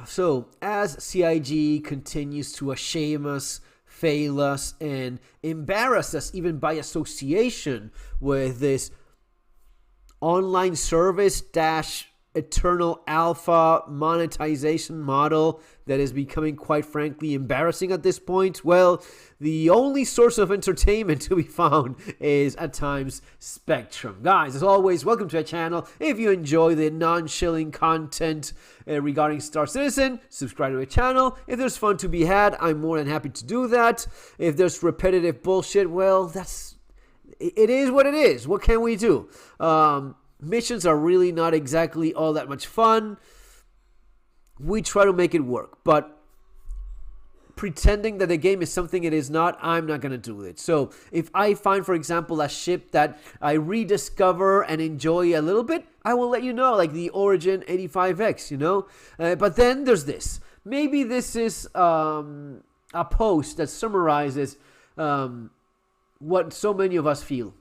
So, as CIG continues to shame us, fail us, and embarrass us even by association with this online service dash eternal alpha monetization model that is becoming, quite frankly, embarrassing at this point, well, the only source of entertainment to be found is at times Spectrum. Guys, as always, welcome to our channel. If you enjoy the non-shilling content regarding Star Citizen, subscribe to the channel. If there's fun to be had, I'm more than happy to do that. If there's repetitive bullshit, well, it is what it is. What can we do? Missions are really not exactly all that much fun. We try to make it work, but pretending that the game is something it is not, I'm not going to do it. So if I find, for example, a ship that I rediscover and enjoy a little bit, I will let you know, like the Origin 85X, you know? But then there's this. Maybe this is a post that summarizes what so many of us feel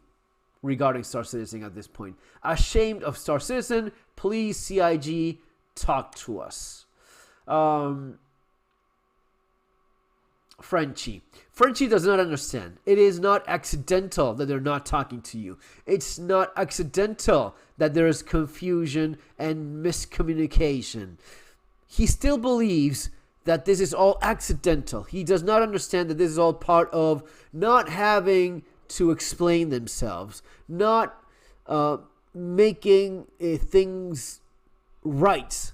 regarding Star Citizen at this point. Ashamed of Star Citizen, please CIG, talk to us. Frenchie does not understand. It is not accidental that they're not talking to you. It's not accidental that there is confusion and miscommunication. He still believes that this is all accidental. He does not understand that this is all part of not having to explain themselves, not making things right,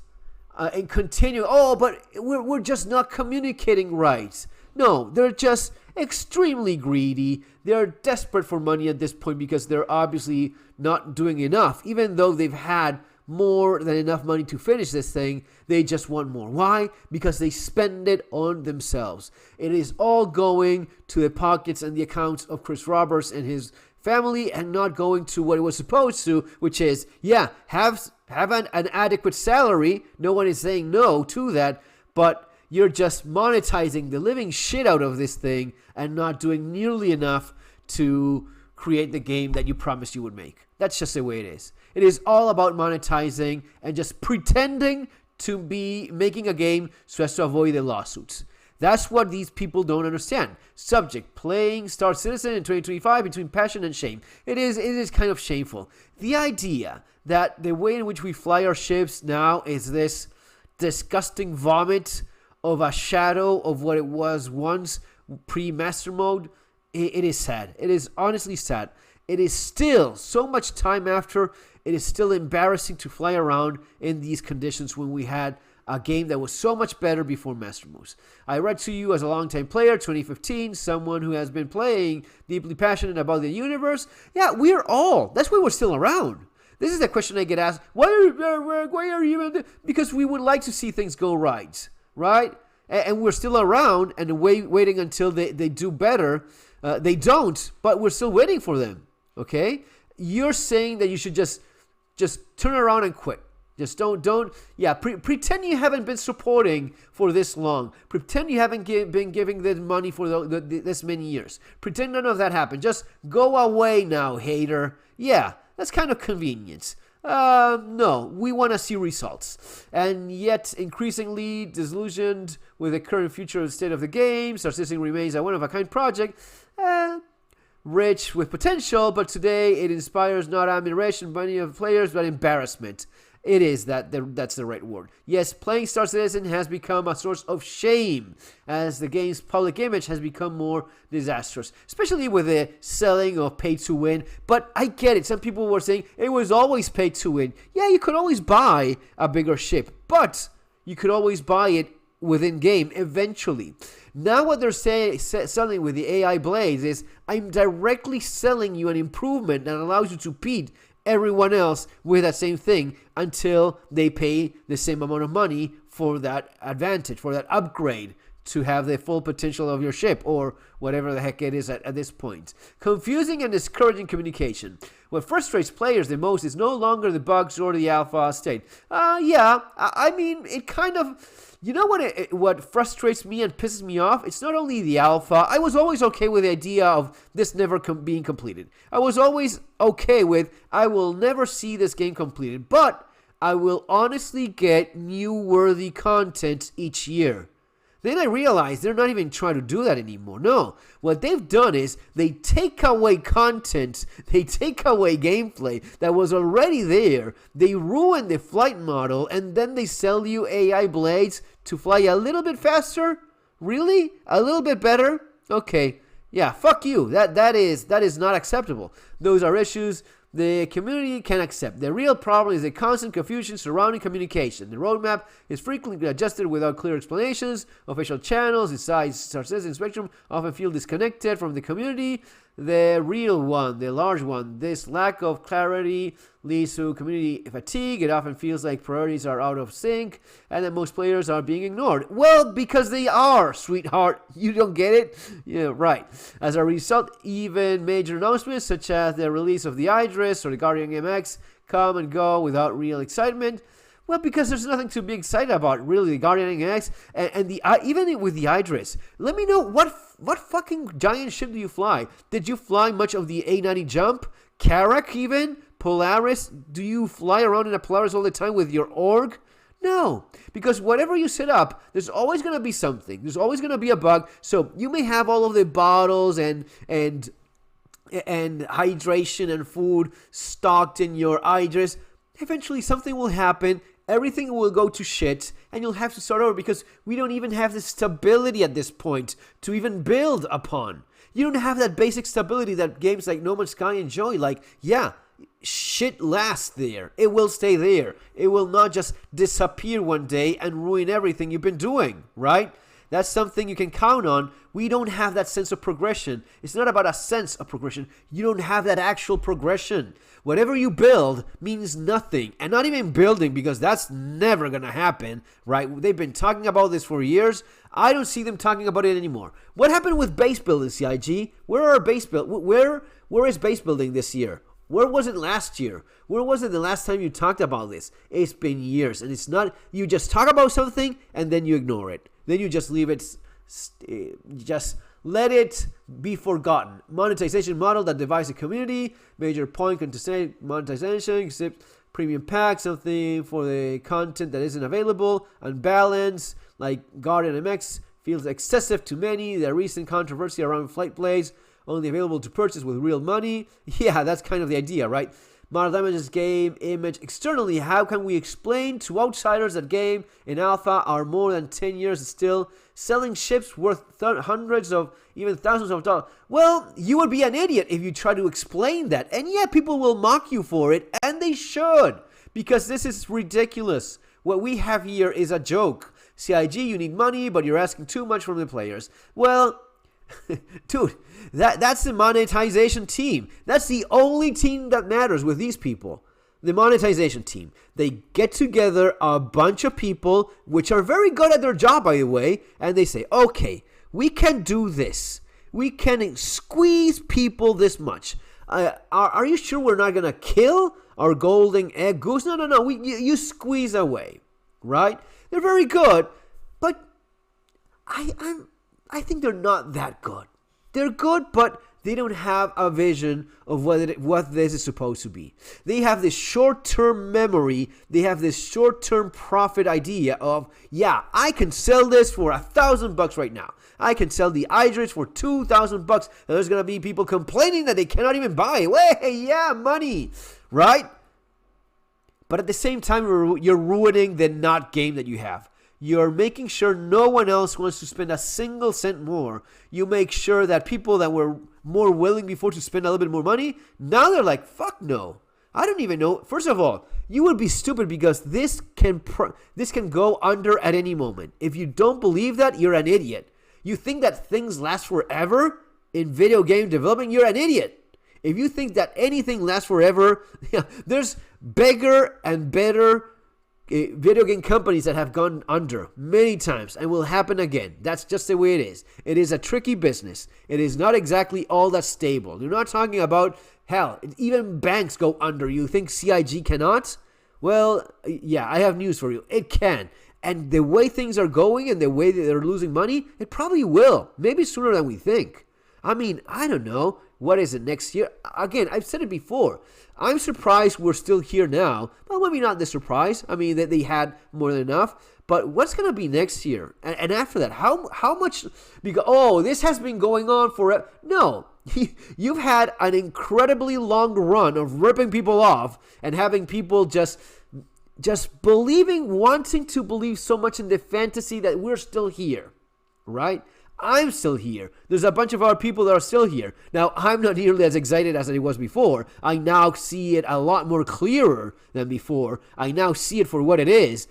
and continue. Oh, but we're just not communicating right. No, they're just extremely greedy. They're desperate for money at this point because they're obviously not doing enough. Even though they've had more than enough money to finish this thing, they just want more. Why? Because they spend it on themselves. It is all going to the pockets and the accounts of Chris Roberts and his family, and not going to what it was supposed to, which is, yeah, have an adequate salary. No one is saying no to that, but you're just monetizing the living shit out of this thing and not doing nearly enough to create the game that you promised you would make. That's just the way it is. It is all about monetizing and just pretending to be making a game so as to avoid the lawsuits. That's what these people don't understand. Subject: playing Star Citizen in 2025 between passion and shame. It is kind of shameful. The idea that the way in which we fly our ships now is this disgusting vomit of a shadow of what it was once pre-master mode, it is sad. It is honestly sad. It is still, so much time after, it is still embarrassing to fly around in these conditions when we had a game that was so much better before Master Moves. I write to you as a longtime player, 2015, someone who has been playing, deeply passionate about the universe. Yeah, we're all. That's why we're still around. This is the question I get asked. Why are you even... Because we would like to see things go right? And we're still around and waiting until they do better. They don't, but we're still waiting for them. Okay? You're saying that you should just turn around and quit. Just don't. Yeah, pretend you haven't been supporting for this long. Pretend you haven't been giving them money for this many years. Pretend none of that happened. Just go away now, hater. Yeah, that's kind of convenient. No, we want to see results. And yet, increasingly disillusioned with the current future state of the game, Star Citizen remains a one-of-a-kind project, rich with potential, but today it inspires not admiration by many of players, but embarrassment. It is that's the right word. Yes, playing Star Citizen has become a source of shame as the game's public image has become more disastrous, especially with the selling of pay to win. But I get it. Some people were saying it was always pay to win. Yeah, you could always buy a bigger ship, but you could always buy it within game eventually. Now what they're selling with the AI blades is, I'm directly selling you an improvement that allows you to beat everyone else with that same thing until they pay the same amount of money for that advantage, for that upgrade, to have the full potential of your ship, or whatever the heck it is at this point. Confusing and discouraging communication. What frustrates players the most is no longer the bugs or the alpha state. I mean, it kind of... You know what frustrates me and pisses me off? It's not only the alpha. I was always okay with the idea of this never being completed. I was always okay with, I will never see this game completed. But I will honestly get new worthy content each year. Then I realized they're not even trying to do that anymore. No, what they've done is they take away content, they take away gameplay that was already there, they ruin the flight model, and then they sell you AI blades to fly a little bit faster? Really? A little bit better? Okay, yeah, fuck you. That is not acceptable. Those are issues the community can accept. The real problem is the constant confusion surrounding communication. The roadmap is frequently adjusted without clear explanations. Official channels inside Success and Spectrum often feel disconnected from the community. The real one, the large one, this lack of clarity leads to community fatigue. It often feels like priorities are out of sync and that most players are being ignored. Well, because they are, sweetheart. You don't get it? Yeah, right. As a result, even major announcements such as the release of the Idris or the Guardian MX come and go without real excitement. Well, because there's nothing to be excited about, really. The Guardian X and the even with the Idris. Let me know what fucking giant ship do you fly? Did you fly much of the A90 Jump? Karak even? Polaris? Do you fly around in a Polaris all the time with your org? No, because whatever you set up, there's always going to be something. There's always going to be a bug. So you may have all of the bottles and hydration and food stocked in your Idris. Eventually something will happen. Everything will go to shit, and you'll have to start over because we don't even have the stability at this point to even build upon. You don't have that basic stability that games like No Man's Sky enjoy. Like, yeah, shit lasts there. It will stay there. It will not just disappear one day and ruin everything you've been doing, right? That's something you can count on. We don't have that sense of progression. It's not about a sense of progression. You don't have that actual progression. Whatever you build means nothing. And not even building, because that's never going to happen, right? They've been talking about this for years. I don't see them talking about it anymore. What happened with base building, CIG? Where are base build? Where is base building this year? Where was it last year? Where was it the last time you talked about this? It's been years. And it's not, you just talk about something and then you ignore it. Then you just leave it, just let it be forgotten. Monetization model that divides the community. Major point contested monetization, except premium pack, something for the content that isn't available. Unbalanced, like Guardian MX, feels excessive to many. The recent controversy around flight blades, only available to purchase with real money. Yeah, that's kind of the idea, right? Model damages game image externally. How can we explain to outsiders that game in alpha are more than 10 years still selling ships worth hundreds of, even thousands of dollars? Well, you would be an idiot if you try to explain that. And yeah, people will mock you for it, and they should, because this is ridiculous. What we have here is a joke. CIG, you need money, but you're asking too much from the players. Well, dude, that's the monetization team. That's the only team that matters with these people. The monetization team. They get together a bunch of people, which are very good at their job, by the way, and they say, okay, we can do this. We can squeeze people this much. Are you sure we're not going to kill our golden egg goose? No. You squeeze away, right? They're very good, but I think they're not that good. They're good, but they don't have a vision of what this is supposed to be. They have this short-term memory. They have this short-term profit idea of, yeah, I can sell this for $1,000 right now. I can sell the Idris for $2,000, and there's going to be people complaining that they cannot even buy it. Hey, yeah, money, right? But at the same time, you're ruining the not game that you have. You're making sure no one else wants to spend a single cent more. You make sure that people that were more willing before to spend a little bit more money, now they're like, fuck no. I don't even know. First of all, you would be stupid because this can go under at any moment. If you don't believe that, you're an idiot. You think that things last forever in video game development, you're an idiot. If you think that anything lasts forever, there's bigger and better video game companies that have gone under many times and will happen again. That's just the way it is. It is a tricky business. It is not exactly all that stable. You're not talking about, hell, even banks go under. You think CIG cannot? Well, yeah, I have news for you. It can. And the way things are going and the way that they're losing money, it probably will. Maybe sooner than we think. I mean, I don't know. What is it, next year? Again, I've said it before. I'm surprised we're still here now. Well, maybe not this surprise. I mean, that they had more than enough. But what's going to be next year? And after that, how much? Because, this has been going on forever. No. You've had an incredibly long run of ripping people off and having people just wanting to believe so much in the fantasy that we're still here, right? I'm still here. There's a bunch of other people that are still here. Now, I'm not nearly as excited as I was before. I now see it a lot more clearer than before. I now see it for what it is.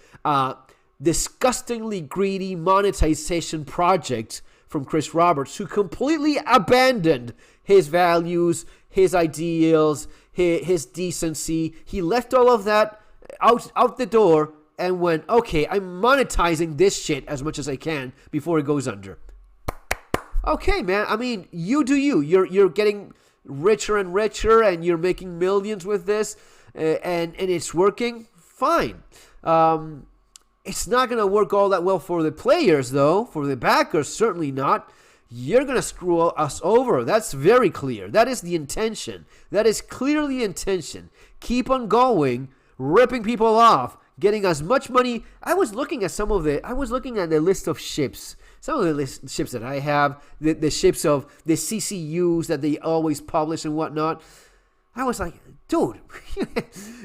Disgustingly greedy monetization project from Chris Roberts, who completely abandoned his values, his ideals, his decency. He left all of that out the door and went, okay, I'm monetizing this shit as much as I can before it goes under. Okay, man. I mean, you do you. You're getting richer and richer, and you're making millions with this, and it's working. Fine. It's not going to work all that well for the players, though. For the backers, certainly not. You're going to screw us over. That's very clear. That is the intention. That is clearly the intention. Keep on going, ripping people off, getting as much money. I was looking at the list of ships. Some of the ships that I have, the ships of the CCUs that they always publish and whatnot. I was like, dude,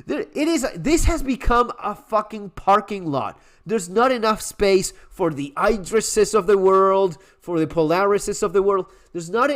this has become a fucking parking lot. There's not enough space for the Idrises of the world, for the Polarises of the world. There's not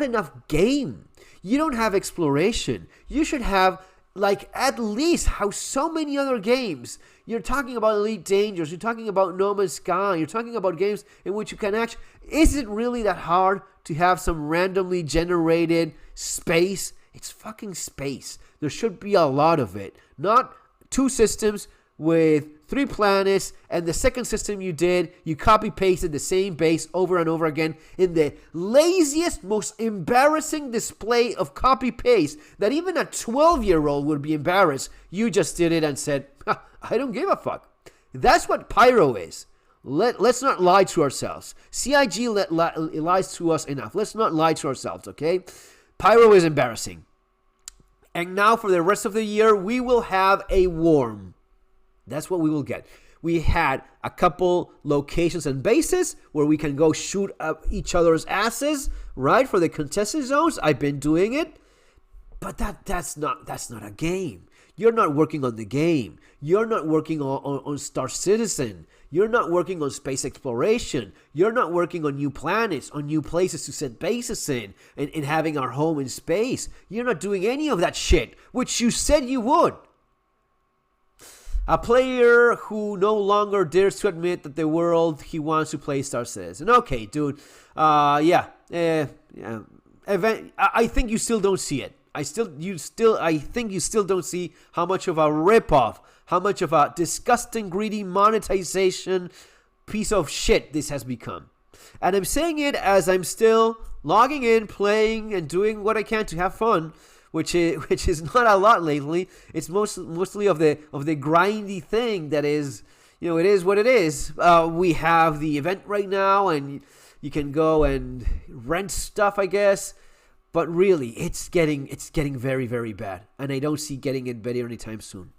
enough game. You don't have exploration. You should have, like, at least how so many other games. You're talking about Elite Dangerous. You're talking about No Man's Sky. You're talking about games in which you can actually... Is it really that hard to have some randomly generated space? It's fucking space. There should be a lot of it. Not 2 systems with 3 planets, and the second system you copy-pasted the same base over and over again in the laziest, most embarrassing display of copy-paste that even a 12-year-old would be embarrassed. You just did it and said, I don't give a fuck. That's what Pyro is. Let's not lie to ourselves. CIG lies to us enough. Let's not lie to ourselves, okay? Pyro is embarrassing. And now for the rest of the year, we will have a worm. That's what we will get. We had a couple locations and bases where we can go shoot up each other's asses, right? For the contested zones. I've been doing it. But that's not a game. You're not working on the game. You're not working on Star Citizen. You're not working on space exploration. You're not working on new planets, on new places to set bases in, and having our home in space. You're not doing any of that shit, which you said you would. A player who no longer dares to admit that the world he wants to play Star Citizen. Okay, dude. I think you still don't see it. I think you still don't see how much of a ripoff, how much of a disgusting, greedy monetization piece of shit this has become. And I'm saying it as I'm still logging in, playing, and doing what I can to have fun, which is not a lot lately. It's mostly of the grindy thing that is, it is what it is. We have the event right now, and you can go and rent stuff, I guess. But really, it's getting very, very bad, and I don't see getting it better anytime soon.